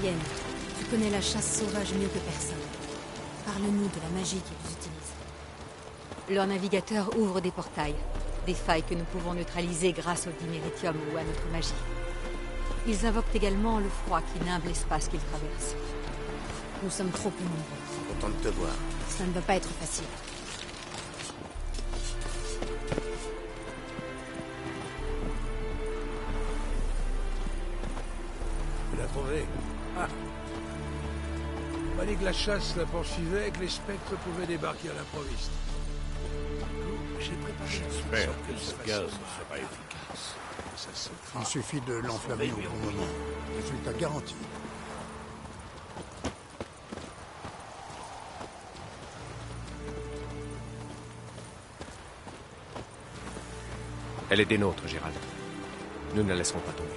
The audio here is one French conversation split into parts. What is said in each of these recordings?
Yen, tu connais la chasse sauvage mieux que personne. Parle-nous de la magie qu'ils utilisent. Leurs navigateurs ouvrent des portails, des failles que nous pouvons neutraliser grâce au diméritium ou à notre magie. Ils invoquent également le froid qui nimbe l'espace qu'ils traversent. Nous sommes trop peu nombreux. Content de te voir. Ça ne va pas être facile. Tu l'as trouvé? Ah. Fallait que la chasse la poursuivait et que les spectres pouvaient débarquer à l'improviste. J'ai préparé... J'espère que ce gaz sera efficace. Il suffit de l'enflammer au bon moment. Résultat garanti. Elle est des nôtres, Gérald. Nous ne la laisserons pas tomber.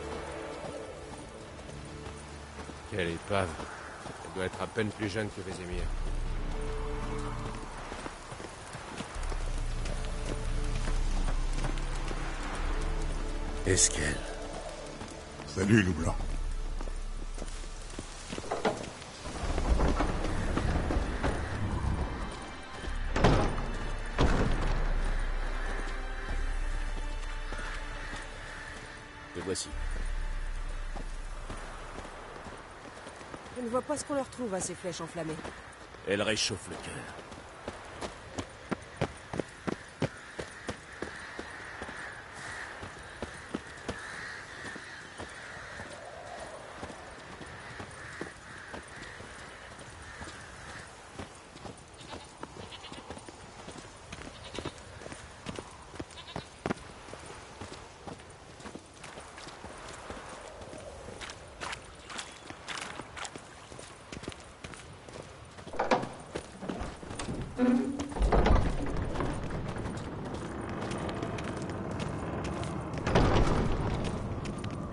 Quelle épave. Elle doit être à peine plus jeune que Vézémir. Esquel. Salut, loup blanc. Te voici. Je ne vois pas ce qu'on leur trouve à ces flèches enflammées. Elle réchauffe le cœur.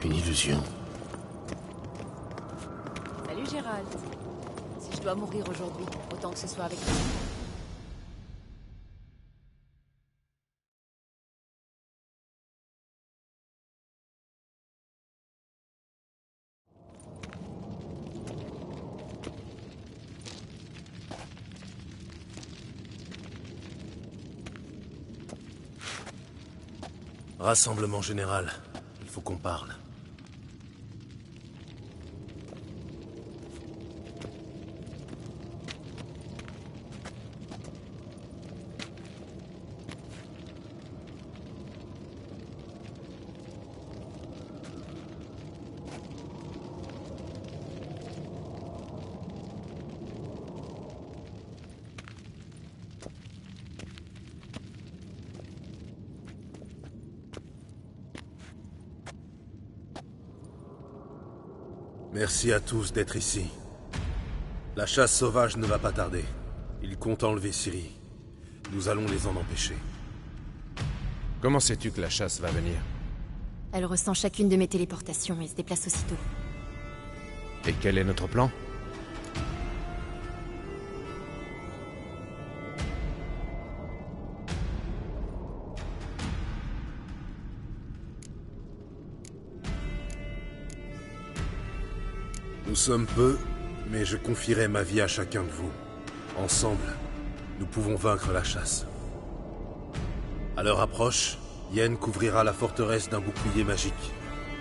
Une illusion. Salut Gérald. Si je dois mourir aujourd'hui, autant que ce soit avec toi. Rassemblement général. Il faut qu'on parle. Merci à tous d'être ici. La chasse sauvage ne va pas tarder. Ils comptent enlever Ciri. Nous allons les en empêcher. Comment sais-tu que la chasse va venir? Elle ressent chacune de mes téléportations et se déplace aussitôt. Et quel est notre plan? Nous sommes peu, mais je confierai ma vie à chacun de vous. Ensemble, nous pouvons vaincre la chasse. À leur approche, Yen couvrira la forteresse d'un bouclier magique.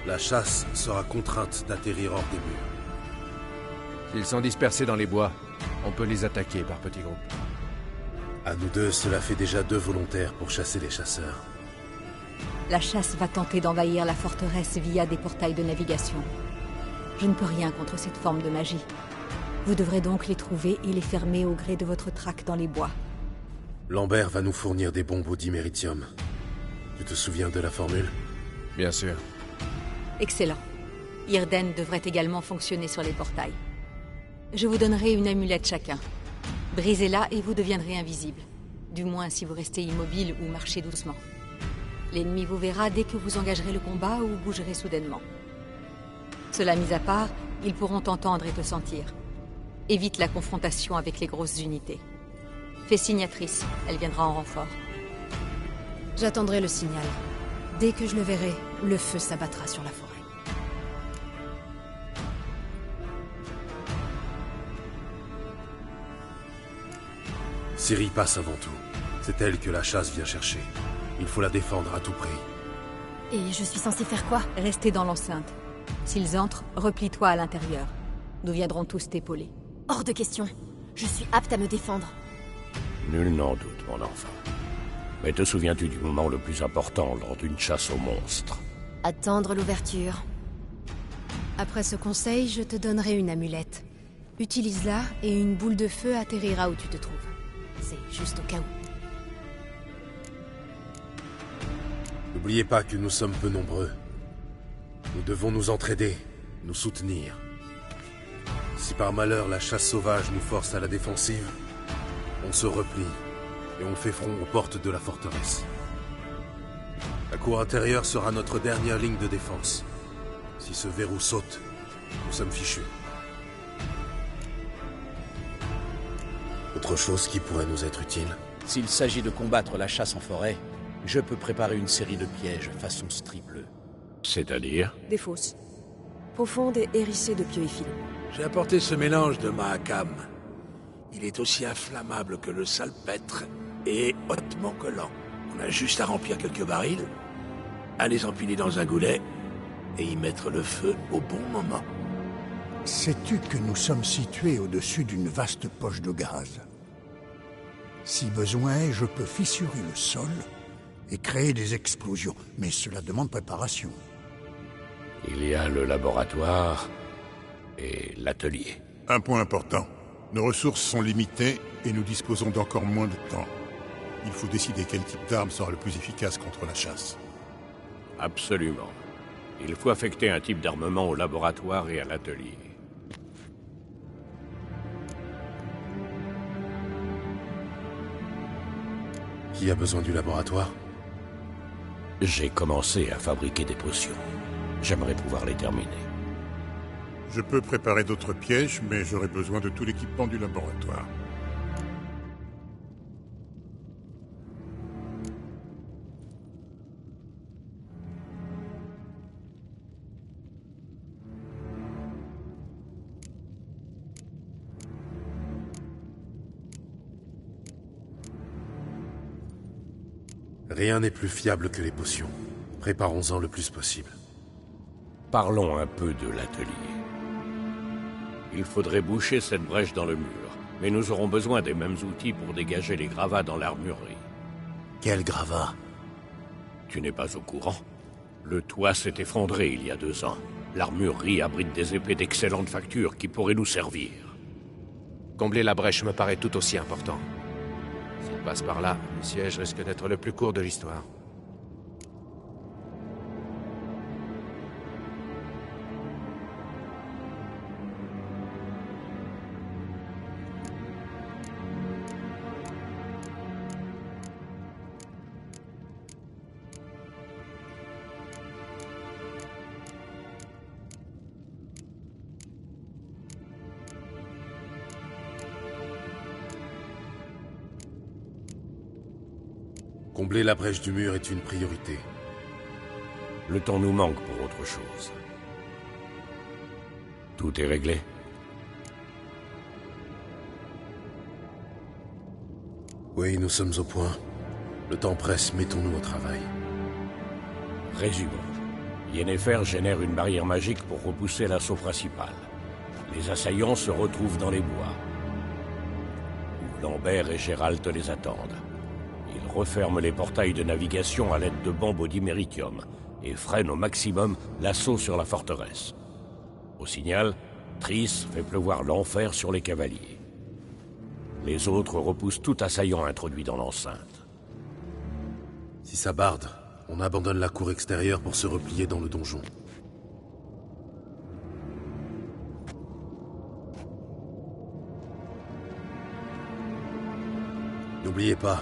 La chasse sera contrainte d'atterrir hors des murs. S'ils sont dispersés dans les bois, on peut les attaquer par petits groupes. À nous deux, cela fait déjà 2 volontaires pour chasser les chasseurs. La chasse va tenter d'envahir la forteresse via des portails de navigation. Je ne peux rien contre cette forme de magie. Vous devrez donc les trouver et les fermer au gré de votre traque dans les bois. Lambert va nous fournir des bombes au diméritium. Tu te souviens de la formule? Bien sûr. Excellent. Irden devrait également fonctionner sur les portails. Je vous donnerai une amulette chacun. Brisez-la et vous deviendrez invisible. Du moins si vous restez immobile ou marchez doucement. L'ennemi vous verra dès que vous engagerez le combat ou bougerez soudainement. Cela mis à part, ils pourront t'entendre et te sentir. Évite la confrontation avec les grosses unités. Fais signe à Triss, elle viendra en renfort. J'attendrai le signal. Dès que je le verrai, le feu s'abattra sur la forêt. Ciri passe avant tout. C'est elle que la chasse vient chercher. Il faut la défendre à tout prix. Et je suis censée faire quoi? Restez dans l'enceinte. S'ils entrent, replie-toi à l'intérieur. Nous viendrons tous t'épauler. Hors de question. Je suis apte à me défendre. Nul n'en doute, mon enfant. Mais te souviens-tu du moment le plus important lors d'une chasse aux monstres? Attendre l'ouverture. Après ce conseil, je te donnerai une amulette. Utilise-la et une boule de feu atterrira où tu te trouves. C'est juste au cas où. N'oubliez pas que nous sommes peu nombreux. Nous devons nous entraider, nous soutenir. Si par malheur la chasse sauvage nous force à la défensive, on se replie et on fait front aux portes de la forteresse. La cour intérieure sera notre dernière ligne de défense. Si ce verrou saute, nous sommes fichus. Autre chose qui pourrait nous être utile? S'il s'agit de combattre la chasse en forêt, je peux préparer une série de pièges façon strie bleue. C'est-à-dire? Des fosses. Profondes et hérissées de pieux effilés. J'ai apporté ce mélange de Mahakam. Il est aussi inflammable que le salpêtre et hautement collant. On a juste à remplir quelques barils, à les empiler dans un goulet et y mettre le feu au bon moment. Sais-tu que nous sommes situés au-dessus d'une vaste poche de gaz? Si besoin est, je peux fissurer le sol et créer des explosions, mais cela demande préparation. Il y a le laboratoire et l'atelier. Un point important. Nos ressources sont limitées et nous disposons d'encore moins de temps. Il faut décider quel type d'arme sera le plus efficace contre la chasse. Absolument. Il faut affecter un type d'armement au laboratoire et à l'atelier. Qui a besoin du laboratoire? J'ai commencé à fabriquer des potions. J'aimerais pouvoir les terminer. Je peux préparer d'autres pièges, mais j'aurai besoin de tout l'équipement du laboratoire. Rien n'est plus fiable que les potions. Préparons-en le plus possible. Parlons un peu de l'atelier. Il faudrait boucher cette brèche dans le mur, mais nous aurons besoin des mêmes outils pour dégager les gravats dans l'armurerie. Quel gravat? Tu n'es pas au courant? Le toit s'est effondré il y a 2 ans. L'armurerie abrite des épées d'excellente facture qui pourraient nous servir. Combler la brèche me paraît tout aussi important. S'il passe par là, le siège risque d'être le plus court de l'histoire. Combler la brèche du mur est une priorité. Le temps nous manque pour autre chose. Tout est réglé? Oui, nous sommes au point. Le temps presse, mettons-nous au travail. Résumons. Yennefer génère une barrière magique pour repousser l'assaut principal. Les assaillants se retrouvent dans les bois, où Lambert et Gérald les attendent. Ils referment les portails de navigation à l'aide de bombes au diméritium et freinent au maximum l'assaut sur la forteresse. Au signal, Triss fait pleuvoir l'enfer sur les cavaliers. Les autres repoussent tout assaillant introduit dans l'enceinte. Si ça barde, on abandonne la cour extérieure pour se replier dans le donjon. N'oubliez pas,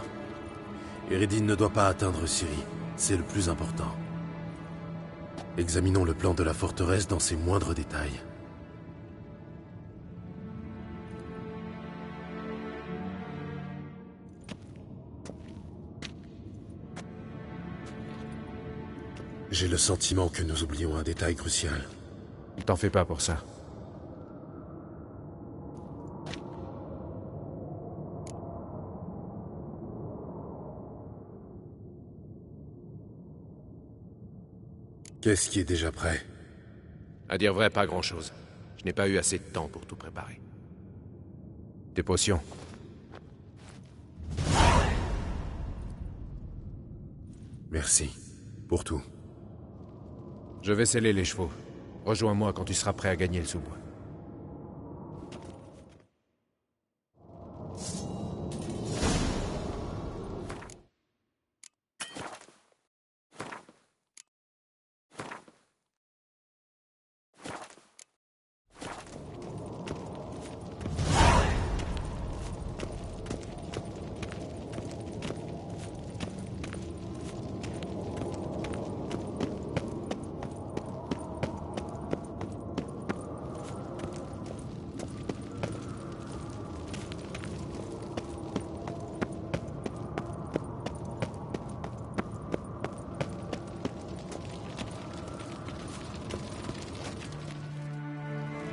Eredin ne doit pas atteindre Ciri. C'est le plus important. Examinons le plan de la forteresse dans ses moindres détails. J'ai le sentiment que nous oublions un détail crucial. T'en fais pas pour ça. Qu'est-ce qui est déjà prêt? À dire vrai, pas grand-chose. Je n'ai pas eu assez de temps pour tout préparer. Tes potions. Merci. Pour tout. Je vais sceller les chevaux. Rejoins-moi quand tu seras prêt à gagner le sous-bois.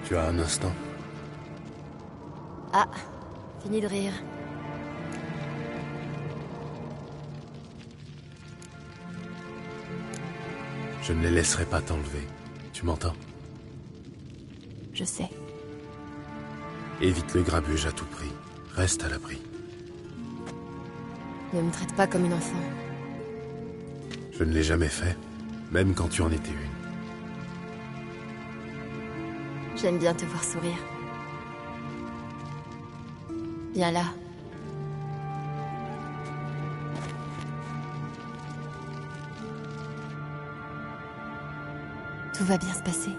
Tu as un instant? Ah, fini de rire. Je ne les laisserai pas t'enlever. Tu m'entends? Je sais. Évite le grabuge à tout prix. Reste à l'abri. Ne me traite pas comme une enfant. Je ne l'ai jamais fait, même quand tu en étais une. J'aime bien te voir sourire. Viens là. Tout va bien se passer.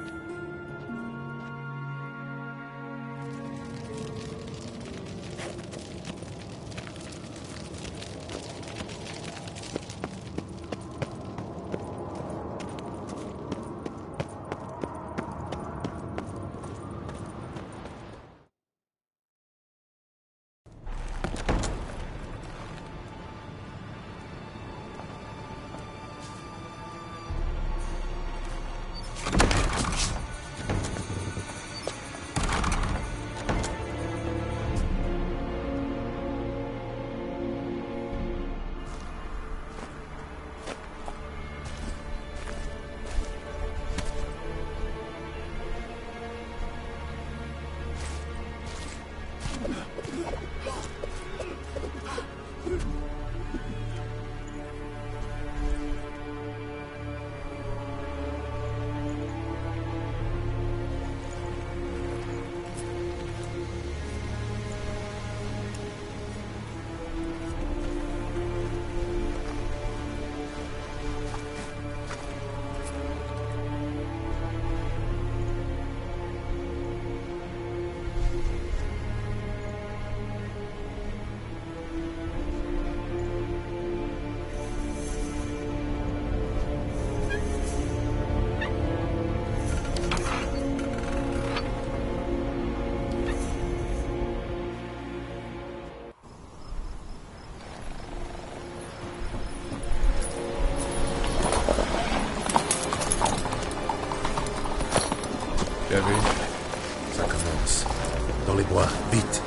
Tu as vu? Ça commence. Dans les bois, vite!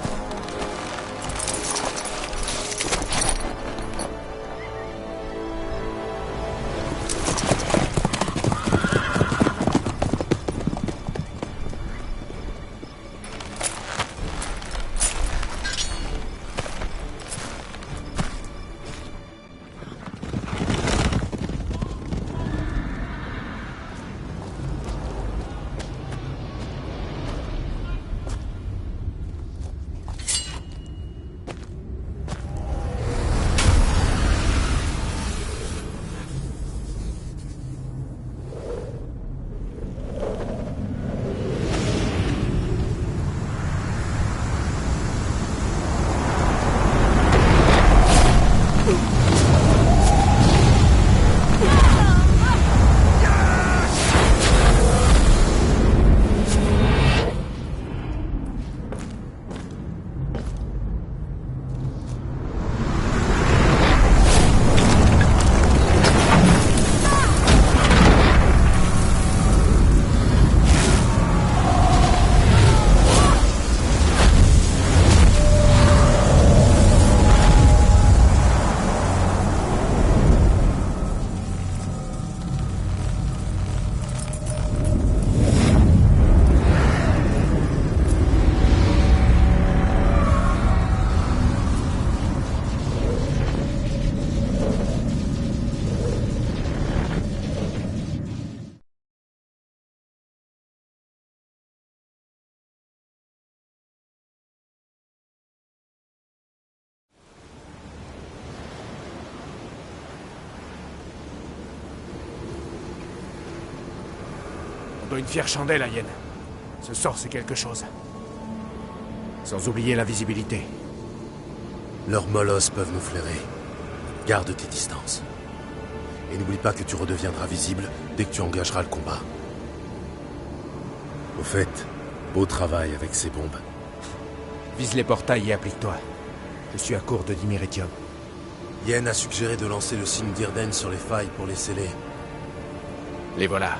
doit une fière chandelle à Yen. Ce sort, c'est quelque chose. Sans oublier l'invisibilité. Leurs molosses peuvent nous flairer. Garde tes distances. Et n'oublie pas que tu redeviendras visible dès que tu engageras le combat. Au fait, beau travail avec ces bombes. Vise les portails et applique-toi. Je suis à court de diméritium. Yen a suggéré de lancer le signe d'Irden sur les failles pour les sceller. Les voilà.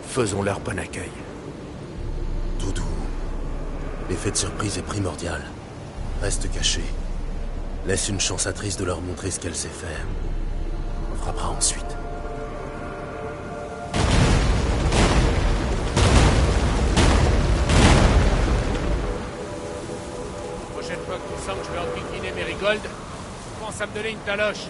Faisons leur bon accueil. Doudou. L'effet de surprise est primordial. Reste caché. Laisse une chansatrice de leur montrer ce qu'elle sait faire. On frappera ensuite. La prochaine fois que tu sens que je vais enquiquiner Merigold, pense à me donner une taloche.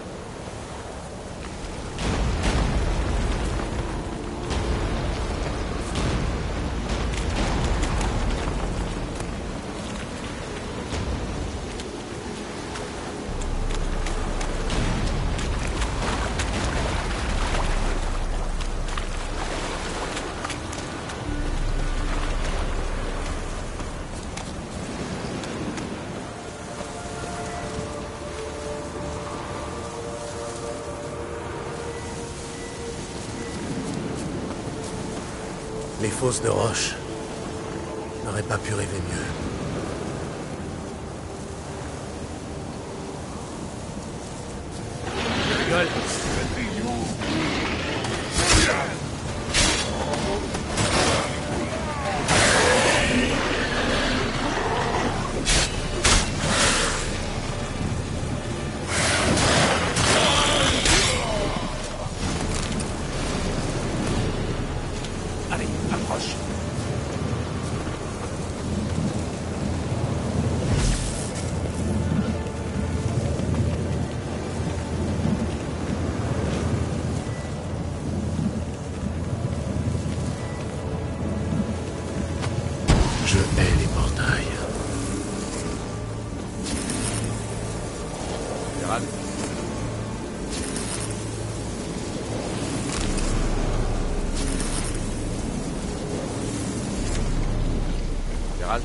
Les fosses de roche n'auraient pas pu rêver mieux. Rigole. Allez, approche. Je hais les portails. Gérald. Gérald.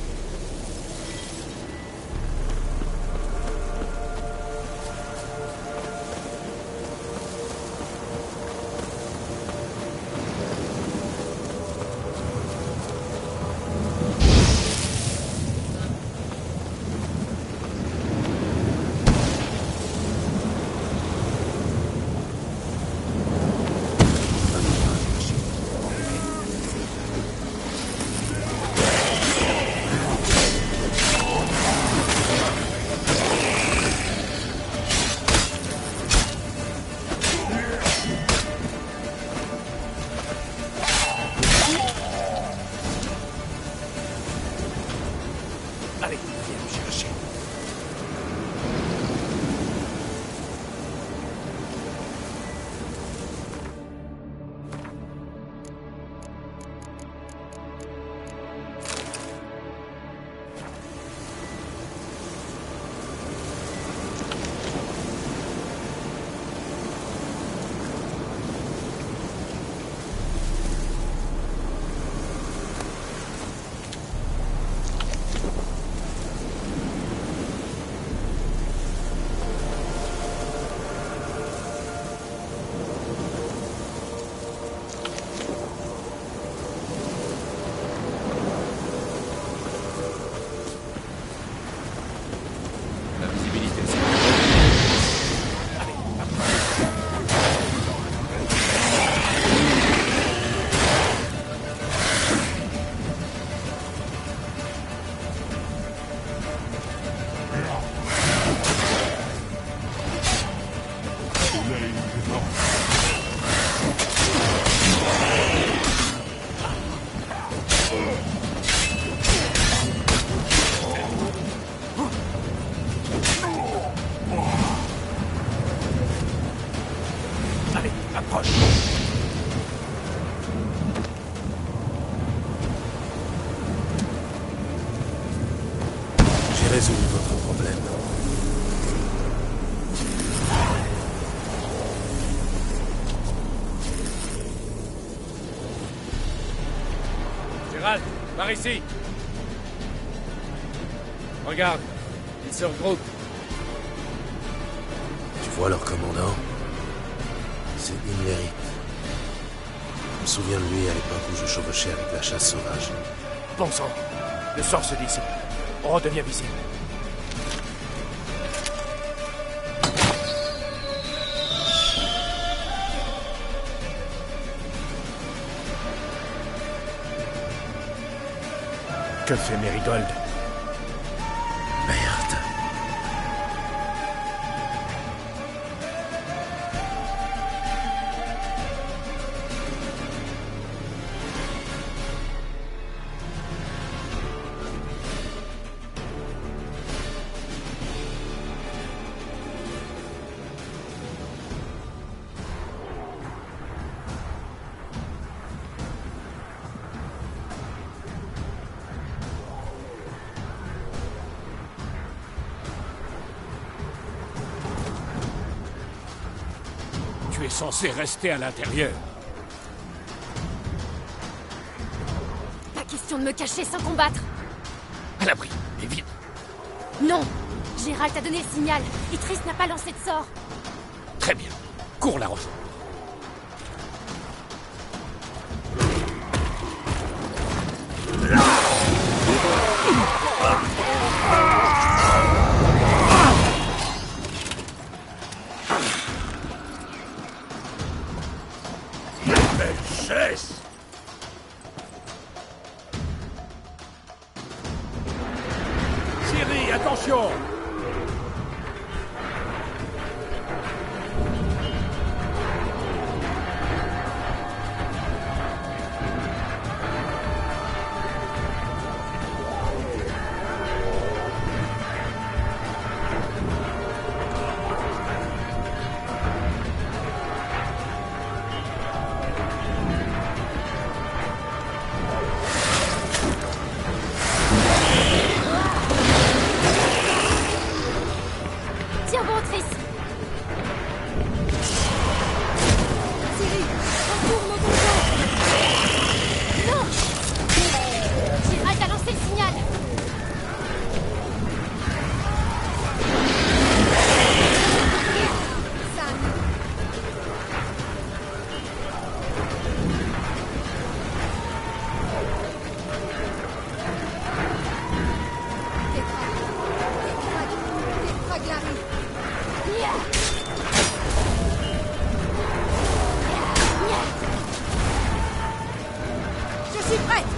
Allez, viens me chercher. La visibilité, c'est... Allez, approche. Allez, approche. J'ai résolu votre problème. Par ici. Regarde, ils se regroupent. Tu vois leur commandant? C'est Imlerit. Je me souviens de lui à l'époque où je chevauchais avec la chasse sauvage. Bon sang, le sort se dissipe. On redevient visible. Que fait Merigold? Merde. Tu es censé rester à l'intérieur. Pas question de me cacher sans combattre. À l'abri, et vite. Non. Gérald t'a donné le signal. Et Triss n'a pas lancé de sort. Très bien. Cours la rejoindre. Ciri, attention! Tiens bon, Triss. Ciri, retourne au donjon. Non. Gérald a lancé le signal. Sam. Je suis prête.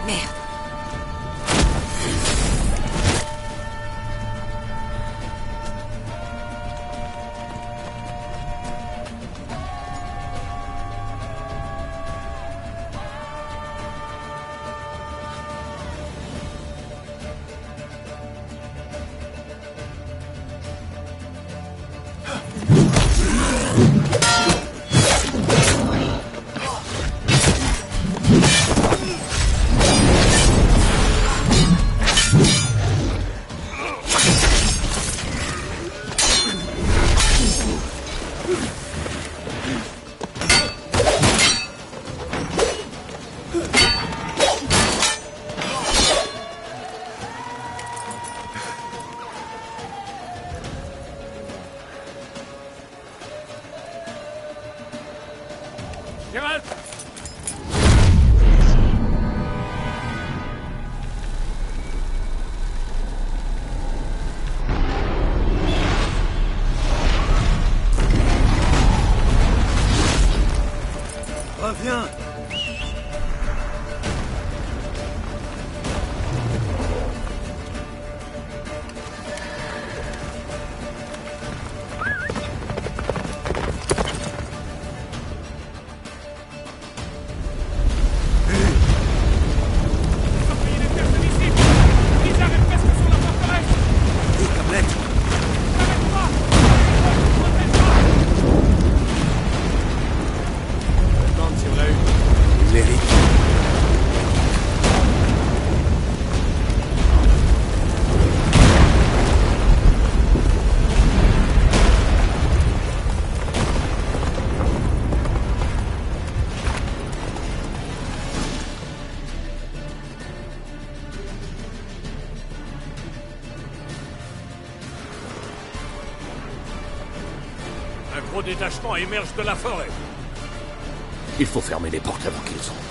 Merde. Gérald! Reviens! détachement émerge de la forêt. Il faut fermer les portes avant qu'ils entrent.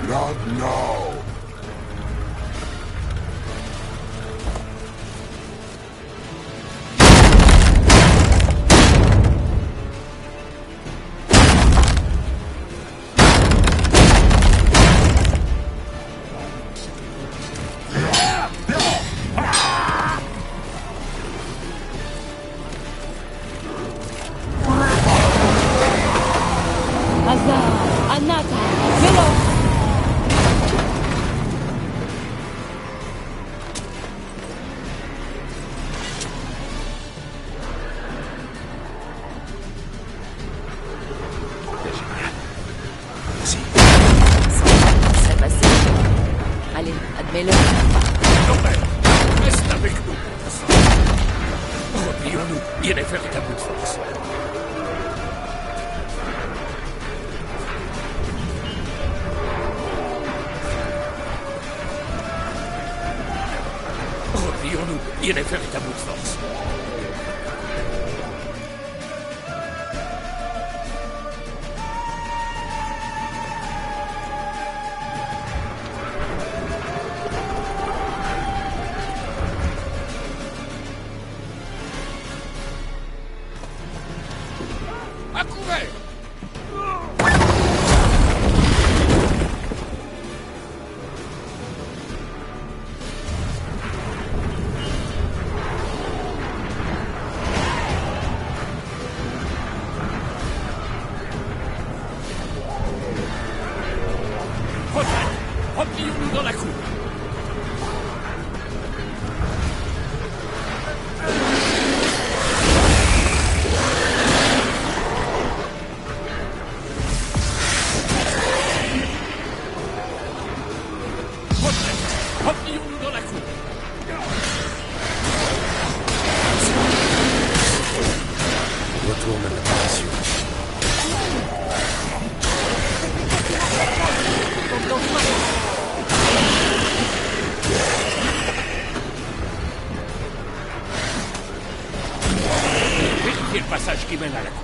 Not now! Allez, admets-le. Reste avec nous. Replions-nous. Yennefer est à bout de force. Replions-nous. Yennefer est à bout de force. Replions-nous dans la cour. Replions-nous dans la cour. Retourne à la position. Vérifiez le passage qui mène à la cour.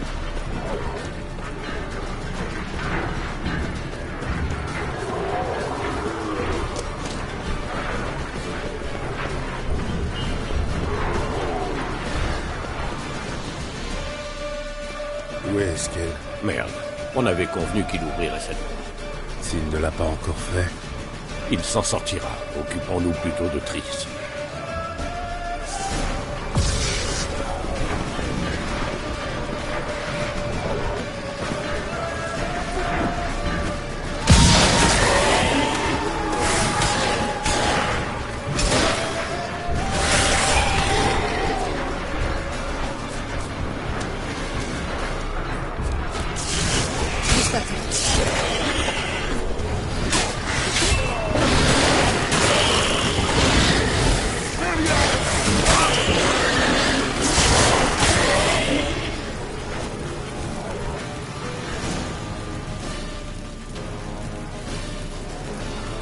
Où est-ce qu'elle? Merde, on avait convenu qu'il ouvrirait cette porte. S'il ne l'a pas encore fait. Il s'en sortira. Occupons-nous plutôt de Triss.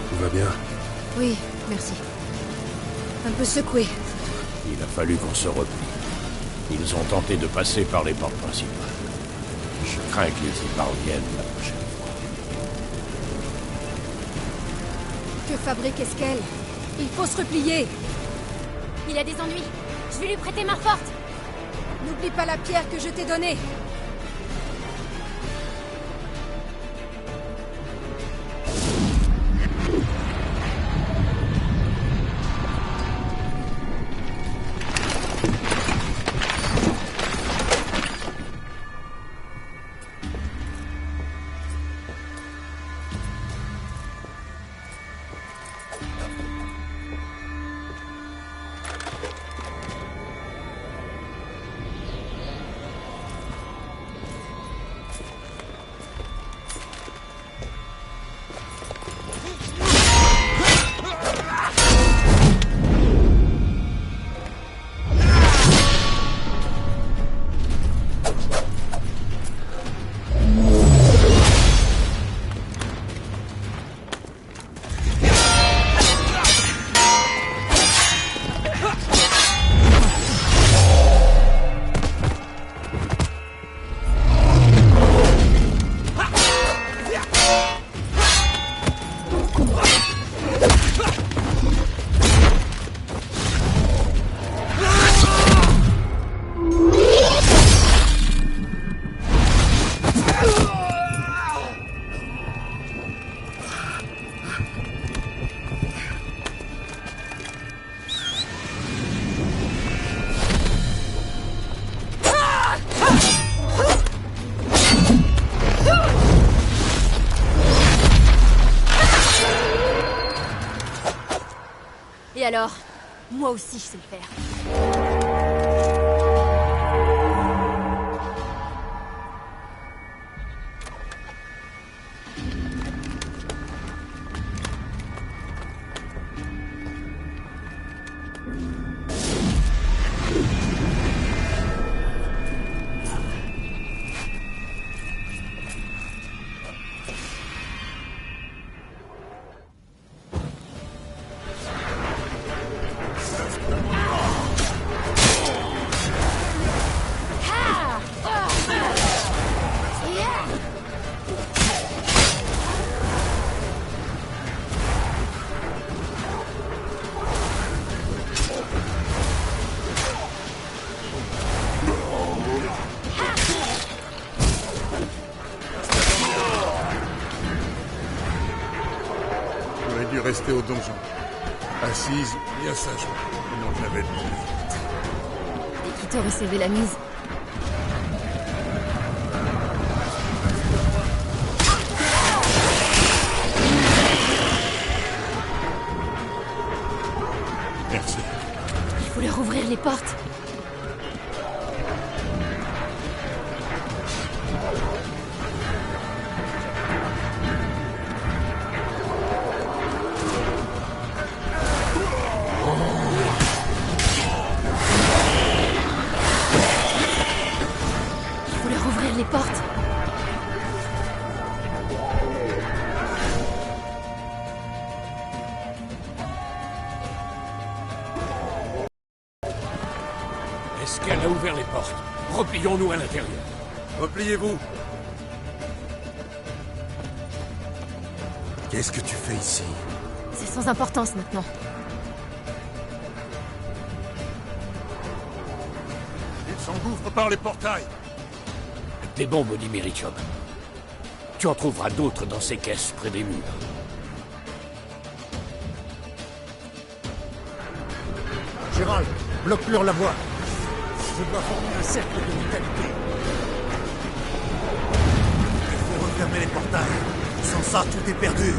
Tout va bien? Oui, merci. Un peu secoué. Il a fallu qu'on se replie. Ils ont tenté de passer par les portes principales. Je crains qu'ils y parviennent la prochaine fois. Que fabrique Eskel? Il faut se replier. Il a des ennuis. Je vais lui prêter main forte. N'oublie pas la pierre que je t'ai donnée. Et alors? Moi aussi, je sais le faire. Rester au donjon. Assise, bien sagement. Non, je l'avais dit. Et qui t'aurait sauvé la mise? Merci. Il faut leur ouvrir les portes. Les portes. Est-ce qu'elle a ouvert les portes? Replions-nous à l'intérieur. Repliez-vous. Qu'est-ce que tu fais ici? C'est sans importance maintenant. Il s'engouffre par les portails. Des bombes d'Imerichum. Tu en trouveras d'autres dans ces caisses près des murs. Gérald, bloque-leur la voie. Je dois former un cercle de vitalité. Il faut refermer les portails. Sans ça, tout est perdu.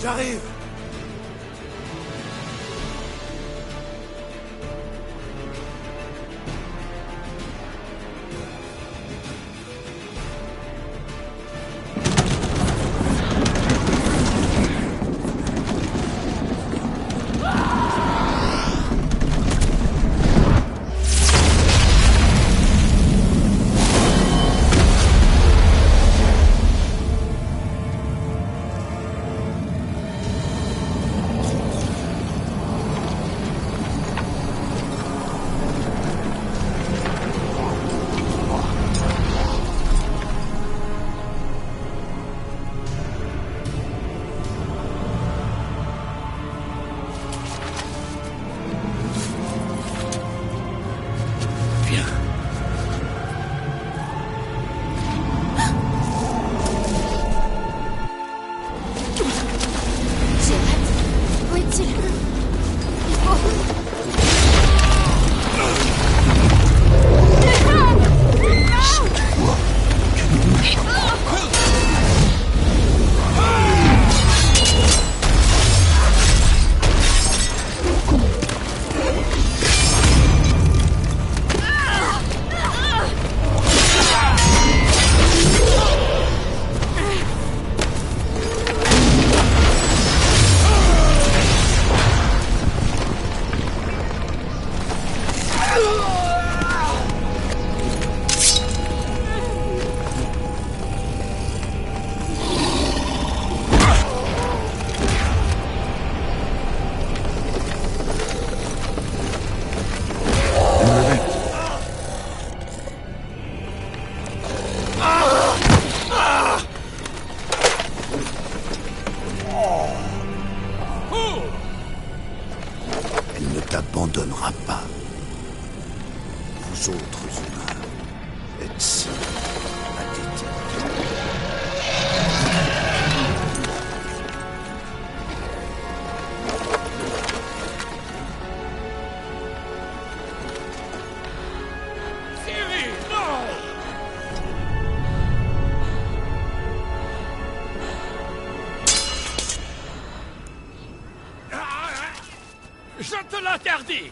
J'arrive! Je te l'interdis!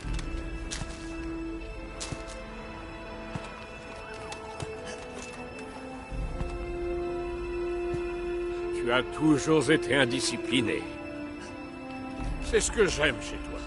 Tu as toujours été indiscipliné. C'est ce que j'aime chez toi.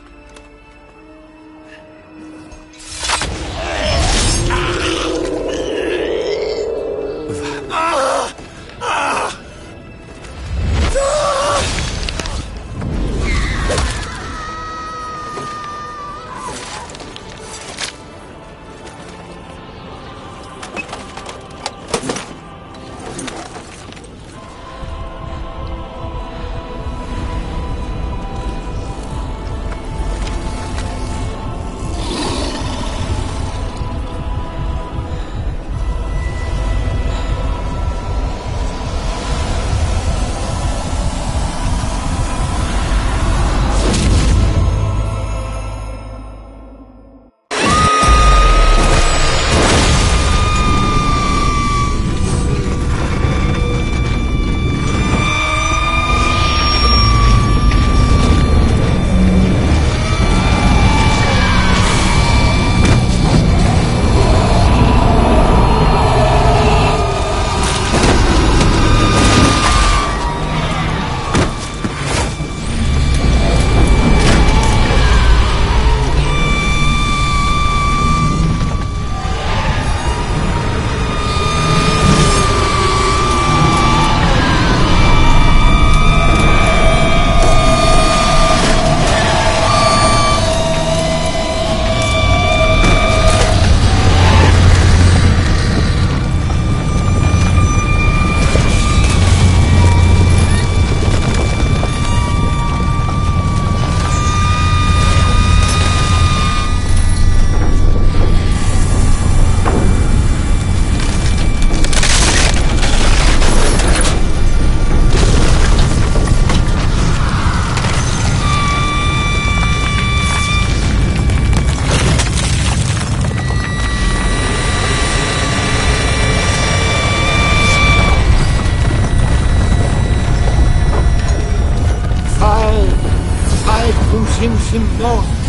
Simplon.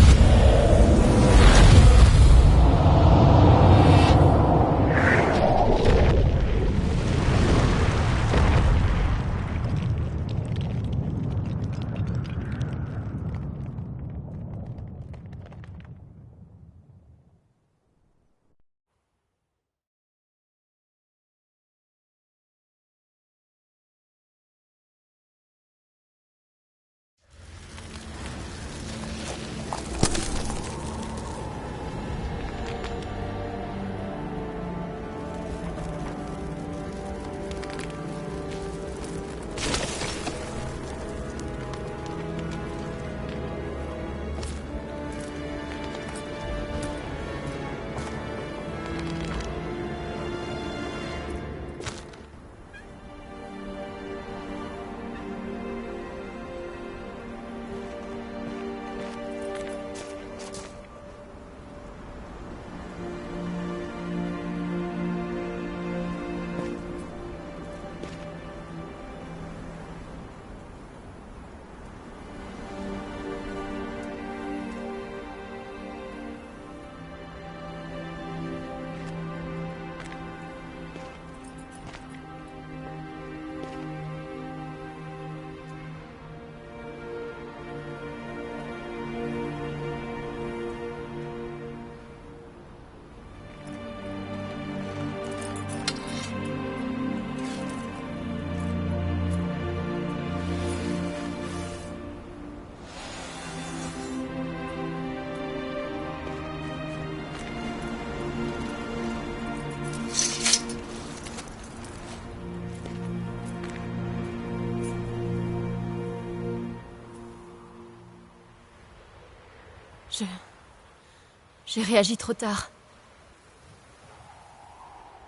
J'ai réagi trop tard.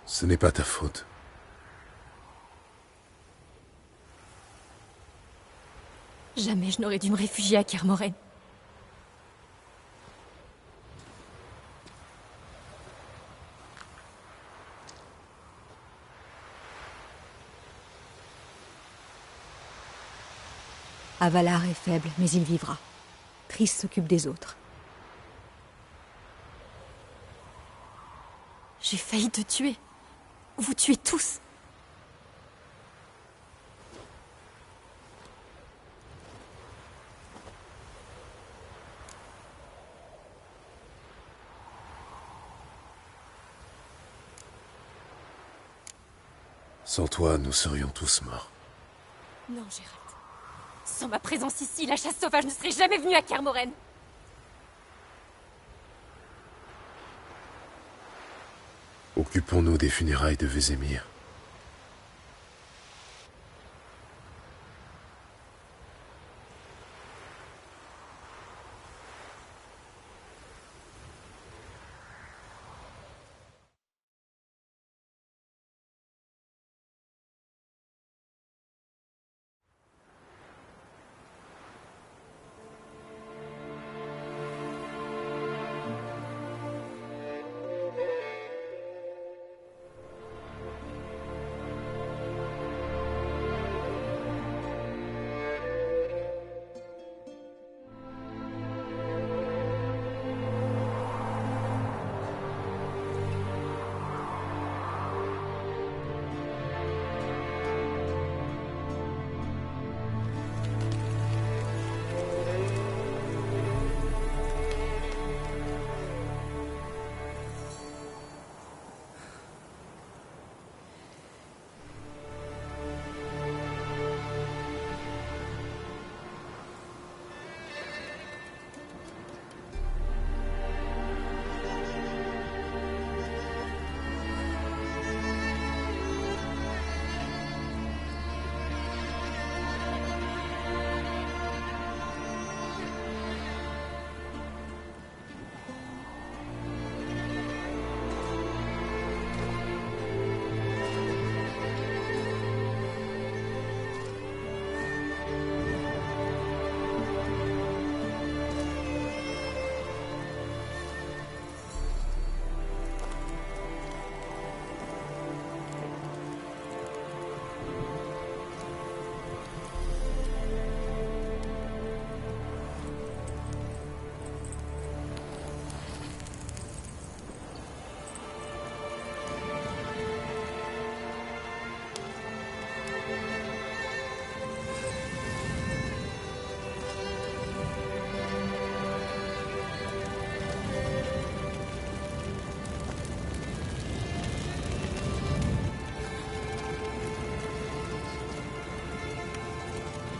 Ce n'est pas ta faute. Jamais je n'aurais dû me réfugier à Kermoren. Avalar est faible, mais il vivra. Triss s'occupe des autres. J'ai failli te tuer. Vous tuez tous. Sans toi, nous serions tous morts. Non, Geralt. Sans ma présence ici, la chasse sauvage ne serait jamais venue à Kermoren. Occupons-nous des funérailles de Vézémir.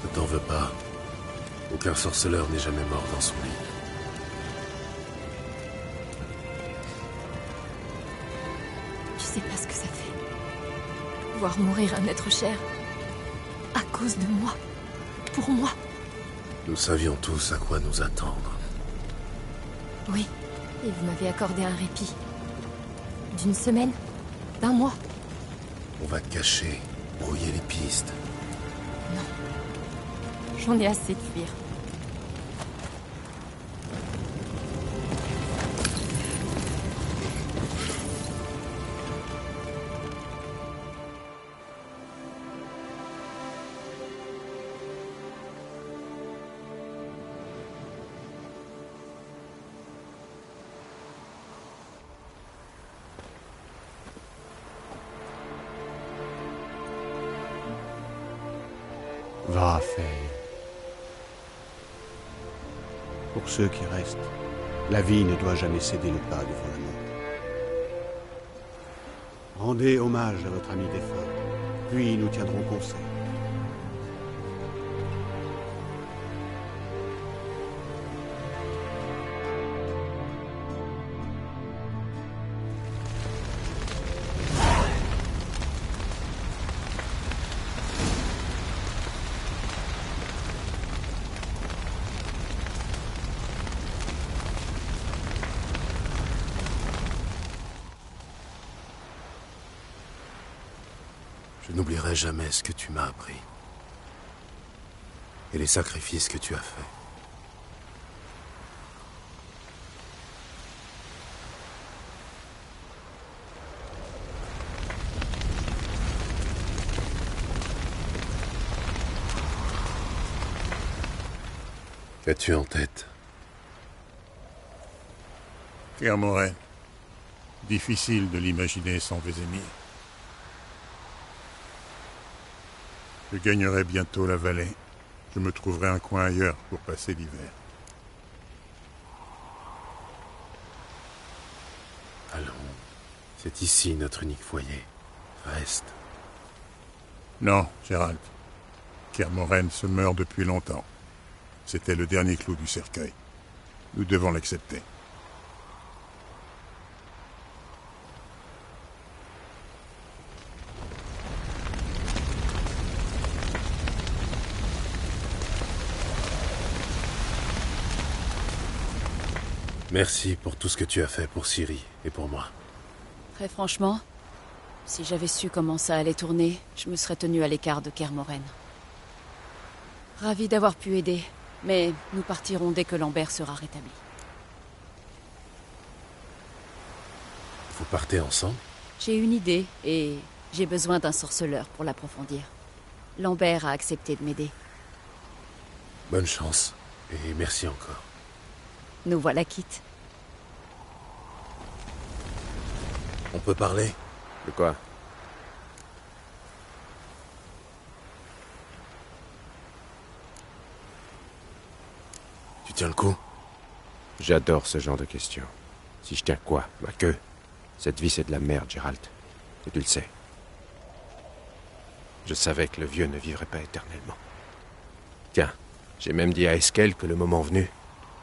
Ne t'en veux pas. Aucun sorceleur n'est jamais mort dans son lit. Tu sais pas ce que ça fait. Voir mourir un être cher. À cause de moi. Pour moi. Nous savions tous à quoi nous attendre. Oui. Et vous m'avez accordé un répit. D'une semaine. D'un mois. On va te cacher, brouiller les pistes. Non. J'en ai assez de fuir. Va, Faye. Pour ceux qui restent, la vie ne doit jamais céder le pas devant la mort. Rendez hommage à votre ami défunt, puis nous tiendrons conseil. Je n'oublierai jamais ce que tu m'as appris. Et les sacrifices que tu as faits. Qu'as-tu en tête ? Kermoren. Difficile de l'imaginer sans Vézémir. Je gagnerai bientôt la vallée. Je me trouverai un coin ailleurs pour passer l'hiver. Allons. C'est ici notre unique foyer. Reste. Non, Gérald. Kermoren se meurt depuis longtemps. C'était le dernier clou du cercueil. Nous devons l'accepter. Merci pour tout ce que tu as fait pour Ciri et pour moi. Très franchement, si j'avais su comment ça allait tourner, je me serais tenu à l'écart de Kermoren. Ravi d'avoir pu aider, mais nous partirons dès que Lambert sera rétabli. Vous partez ensemble? J'ai une idée, et j'ai besoin d'un sorceleur pour l'approfondir. Lambert a accepté de m'aider. Bonne chance, et merci encore. Nous voilà quittes. On peut parler? De quoi? Tu tiens le coup? J'adore ce genre de questions. Si je tiens quoi? Ma queue? Cette vie, c'est de la merde, Gérald. Et tu le sais. Je savais que le vieux ne vivrait pas éternellement. Tiens, j'ai même dit à Eskel que le moment venu,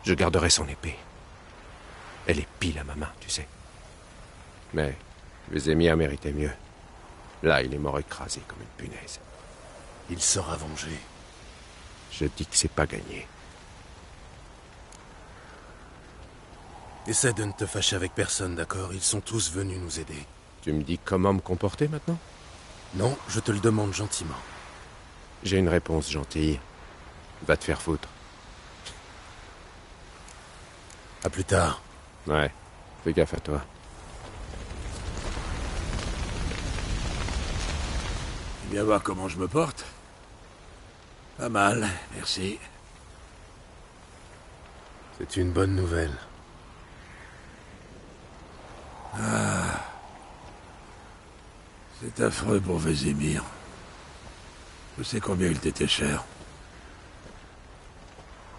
je garderai son épée. Elle est pile à ma main, tu sais. Mais Vézémir méritait mieux. Là, il est mort écrasé comme une punaise. Il sera vengé. Je dis que c'est pas gagné. Essaie de ne te fâcher avec personne, d'accord? Ils sont tous venus nous aider. Tu me dis comment me comporter maintenant? Non, je te le demande gentiment. J'ai une réponse gentille. Va te faire foutre. À plus tard. Ouais, fais gaffe à toi. Viens voir comment je me porte. Pas mal, merci. C'est une bonne nouvelle. Ah. C'est affreux pour Vézémir. Je sais combien il t'était cher.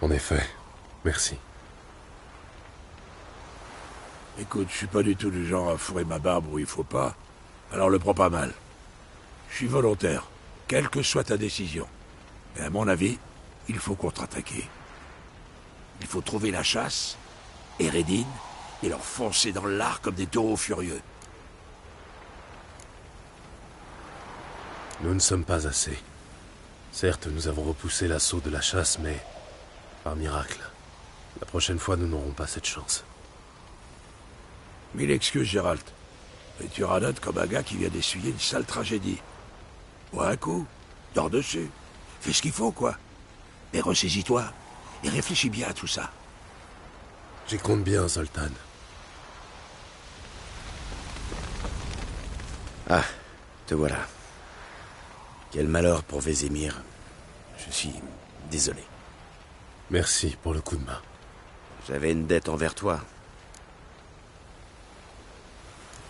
En effet, merci. Écoute, je suis pas du tout du genre à fourrer ma barbe où il faut pas, alors le prends pas mal. Je suis volontaire, quelle que soit ta décision. Mais à mon avis, il faut contre-attaquer. Il faut trouver la chasse, Eredin, et leur foncer dans l'art comme des taureaux furieux. Nous ne sommes pas assez. Certes, nous avons repoussé l'assaut de la chasse, mais par miracle. La prochaine fois, nous n'aurons pas cette chance. Mille excuses, Gérald. Mais tu radotes comme un gars qui vient d'essuyer une sale tragédie. Bois un coup, dors dessus. Fais ce qu'il faut, quoi. Mais ressaisis-toi et réfléchis bien à tout ça. J'y compte bien, Zoltan. Ah, te voilà. Quel malheur pour Vézémir. Je suis désolé. Merci pour le coup de main. J'avais une dette envers toi.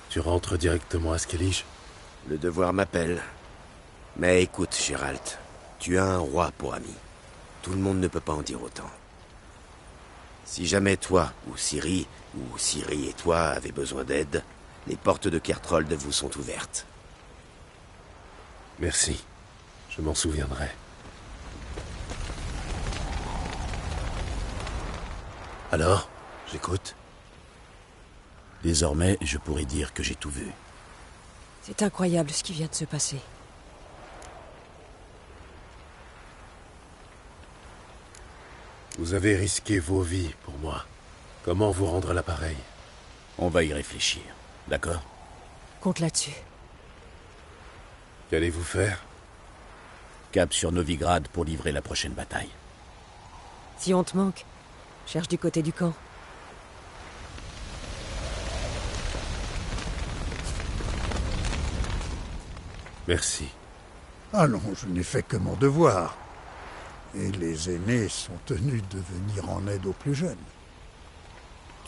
Tu rentres directement à Skellige? Le devoir m'appelle. Mais écoute, Gérald, tu as un roi pour ami. Tout le monde ne peut pas en dire autant. Si jamais toi, ou Ciri et toi avez besoin d'aide, les portes de Kertrold vous sont ouvertes. Merci. Je m'en souviendrai. Alors, j'écoute. Désormais, je pourrais dire que j'ai tout vu. C'est incroyable ce qui vient de se passer. Vous avez risqué vos vies pour moi. Comment vous rendre l'appareil? On va y réfléchir, d'accord? Compte là-dessus. Qu'allez-vous faire? Cap sur Novigrad pour livrer la prochaine bataille. Si on te manque, cherche du côté du camp. Merci. Ah non, je n'ai fait que mon devoir. Et les aînés sont tenus de venir en aide aux plus jeunes.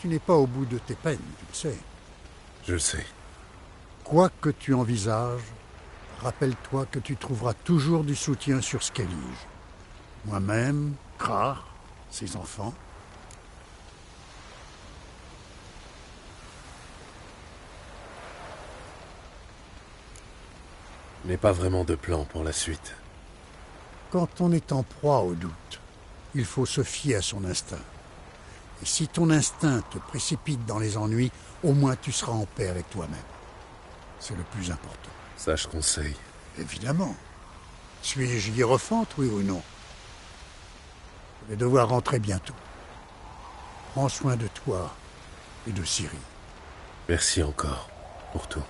tu n'es pas au bout de tes peines, tu le sais. Je le sais. Quoi que tu envisages, rappelle-toi que tu trouveras toujours du soutien sur Skellige. Moi-même, Krar, ses enfants. Je n'ai pas vraiment de plan pour la suite. Quand on est en proie au doute, il faut se fier à son instinct. Et si ton instinct te précipite dans les ennuis, au moins tu seras en paix avec toi-même. C'est le plus important. Sage conseil. Évidemment. Suis-je hiérophante, oui ou non? Je vais devoir rentrer bientôt. Prends soin de toi et de Ciri. Merci encore pour tout.